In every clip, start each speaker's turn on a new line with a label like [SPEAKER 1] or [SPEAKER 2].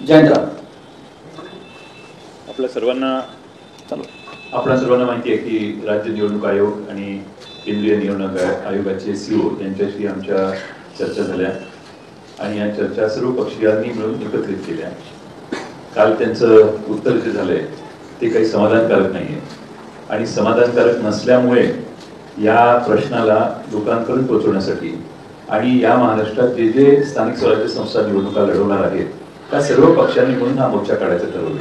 [SPEAKER 1] जयंतराव,
[SPEAKER 2] आपल्या सर्वांना माहिती आहे की राज्य निवडणूक आयोग आणि केंद्रीय निवडणूक आयोगाचे सीओ यांच्याशी आमच्या चर्चा झाल्या आणि या चर्चा सर्व पक्षीयांनी मिळून एकत्रित केल्या. काल त्यांचं उत्तर जे झालंय ते काही समाधानकारक नाहीये आणि समाधानकारक नसल्यामुळे या प्रश्नाला लोकांपर्यंत पोहोचवण्यासाठी आणि या महाराष्ट्रात जे जे स्थानिक स्वराज्य संस्था निवडणुका लढवणार आहेत त्या सर्व पक्षांनी म्हणून हा मोर्चा काढायचं ठरवलं.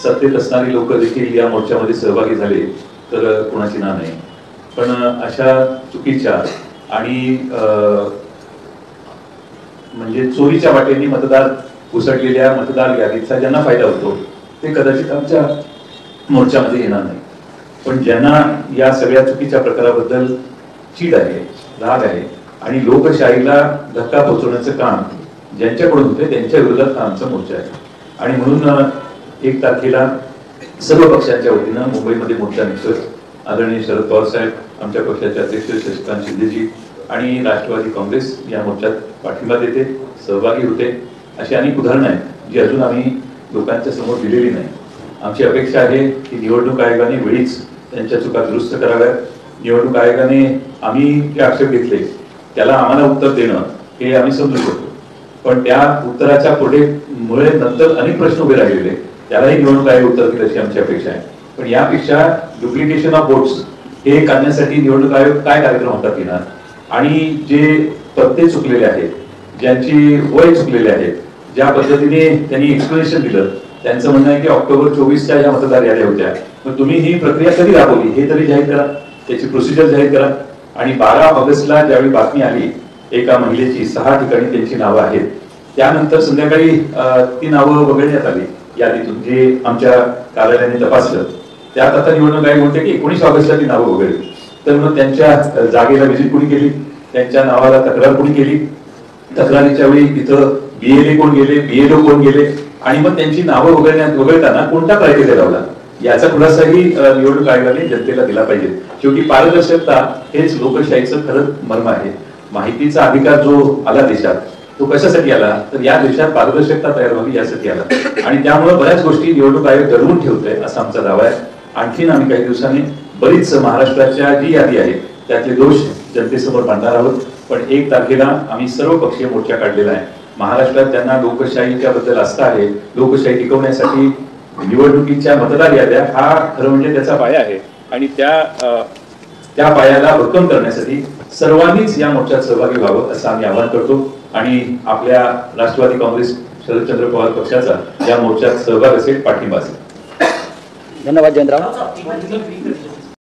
[SPEAKER 2] सत्तेत असणारी लोक देखील या मोर्चामध्ये सहभागी झाले तर कोणाची ना नाही, पण अशा चुकीच्या आणि म्हणजे चोरीच्या वाटेने मतदार घुसडलेल्या मतदार यादीचा ज्यांना फायदा होतो ते कदाचित आमच्या मोर्चामध्ये येणार नाही. पण ज्यांना या सगळ्या चुकीच्या प्रकाराबद्दल चीड आहे, राग आहे आणि लोकशाहीला धक्का पोहोचवण्याचं काम ज्यांच्याकडून होते त्यांच्या विरोधात हा आमचा मोर्चा आहे. आणि म्हणून 1 तारखेला सर्व पक्षांच्या वतीनं मुंबईमध्ये मोर्चा निघतोय. आदरणीय शरद पवार साहेब, आमच्या पक्षाचे अध्यक्ष शशिकांत शिंदेजी आणि राष्ट्रवादी काँग्रेस या मोर्चात पाठिंबा देते, सहभागी होते. अशी अनेक उदाहरणं आहेत जी अजून आम्ही लोकांच्या समोर दिलेली नाही. आमची अपेक्षा आहे की निवडणूक आयोगाने वेळीच त्यांच्या चुका दुरुस्त कराव्यात. निवडणूक आयोगाने आम्ही जे आक्षेप घेतले त्याला आम्हाला उत्तर देणं हे आम्ही समजू शकतो, पण त्या उत्तराच्या पुढे मुळे नंतर अनेक प्रश्न उभे राहिलेले त्यालाही निवडणूक आयोग उत्तर देईल अशी आमची अपेक्षा आहे. पण यापेक्षा डुप्लिकेशन ऑफ वोट्स हे काढण्यासाठी निवडणूक आयोग काय कार्यक्रम हातात घेणार आणि जे पत्ते चुकलेले आहेत, ज्यांची वय चुकलेले आहेत, ज्या पद्धतीने त्यांनी एक्सप्लेनेशन दिलं, त्यांचं म्हणणं आहे की ऑक्टोबर 24च्या या मतदार याद्या होत्या, मग तुम्ही ही प्रक्रिया कधी राबवली हे तरी जाहीर करा, त्याची प्रोसिजर जाहीर करा. आणि 12 ऑगस्टला ज्यावेळी बातमी आली एका महिलेची 6 ठिकाणी त्यांची नावं आहेत, त्यानंतर संध्याकाळी ती नावं वगळण्यात आली यादीतून, जे आमच्या कार्यालयाने तपासलं. त्यात आता निवडणूक आयोग म्हणते की 19 ऑगस्टला ती नावं वगळली. तर मग त्यांच्या जागेला व्हिजिट कोणी केली, त्यांच्या नावाला तक्रार कोणी केली, तक्रारीच्या वेळी तिथं BLA कोण गेले, BLO कोण गेले आणि मग त्यांची नावं वगळताना कोणता क्रायटेरिया लावला याचा खुलासाही निवडणूक आयोगाने जनतेला दिला पाहिजे. शेवटी पारदर्शकता हेच लोकशाहीचं खरं मर्म आहे. माहितीचा अधिकार जो आला देशात तो कशासाठी आला तर या देशात पारदर्शकता तयार व्हावी यासाठी आला आणि त्यामुळे बऱ्याच गोष्टी निवडणूक आयोग दडवून ठेवतोय असा आमचा दावा आहे. आणखीन आम्ही काही दिवसांनी बरीच महाराष्ट्राच्या जी यादी आहे त्यातले दोष जनतेसमोर मांडणार आहोत. पण 1 तारखेला आम्ही सर्व पक्षीय मोर्चा काढलेला आहे. महाराष्ट्रात त्यांना लोकशाहीच्या बद्दल आस्था आहे, लोकशाही टिकवण्यासाठी निवडणुकीच्या मतदार याद्या हा खरं म्हणजे त्याचा पाया आहे आणि त्या पायाला भक्कम करण्यासाठी सर्वांनीच या मोर्चात सहभागी व्हावं असं आम्ही आवाहन करतो आणि आपल्या राष्ट्रवादी काँग्रेस शरदचंद्र पवार पक्षाचा या मोर्चात सहभाग असेल, पाठिंबा असेल.
[SPEAKER 1] धन्यवाद जयंतराव.